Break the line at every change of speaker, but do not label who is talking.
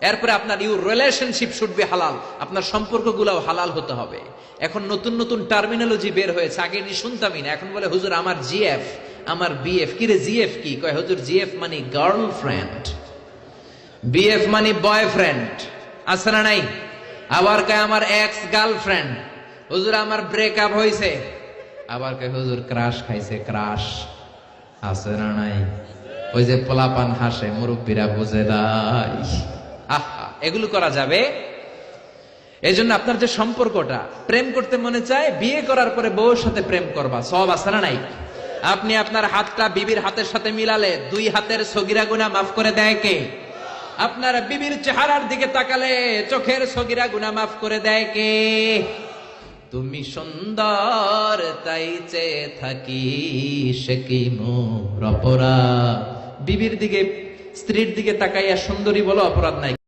এরপরে আপনার your relationship should be হালাল, আপনার সম্পর্কগুলোও হালাল হতে হবে। এখন নতুন নতুন টার্মিনোলজি বের হয়েছে, আগে এটি শুনতামই না। এখন বলে হুজুর আমার জিএফ, আমার বিএফ। কি রে জিএফ কি? কয় হুজুর জিএফ মানে গার্লফ্রেন্ড, বিএফ মানে বয়ফ্রেন্ড, আছে না নাই? আবার কয় আমার এক্স গার্লফ্রেন্ড। হুজুর আমার ব্রেকআপ হয়েছে। আবার কয় হুজুর ক্রাশ খাইছে, ক্রাশ, আছে না নাই? ওই যে পোলাপান হাসে, মুরব্বীরা বুঝে নাই। আহা, এগুলো করা যাবে? এই জন্য আপনার যে সম্পর্কটা, প্রেম করতে মনে চায়, বিয়ে করার পরে বউর সাথে প্রেম করবা, সব আছে না নাই? আপনি আপনার হাতটা বিবির হাতের সাথে মিলালে 2 হাতের সগীরা গুনাহ মাফ করে দেয় কে? আপনার বিবির চেহারার দিকে তাকালে চোখের সগীরা গুনাহ মাফ করে দেয় কে? তুমি সুন্দর তাই চেয়ে থাকি, সে কি মোর অপরাধ? বিবির দিকে, স্ত্রীর দিকে তাকাইয়া সুন্দরী বলো, অপরাধ নাই।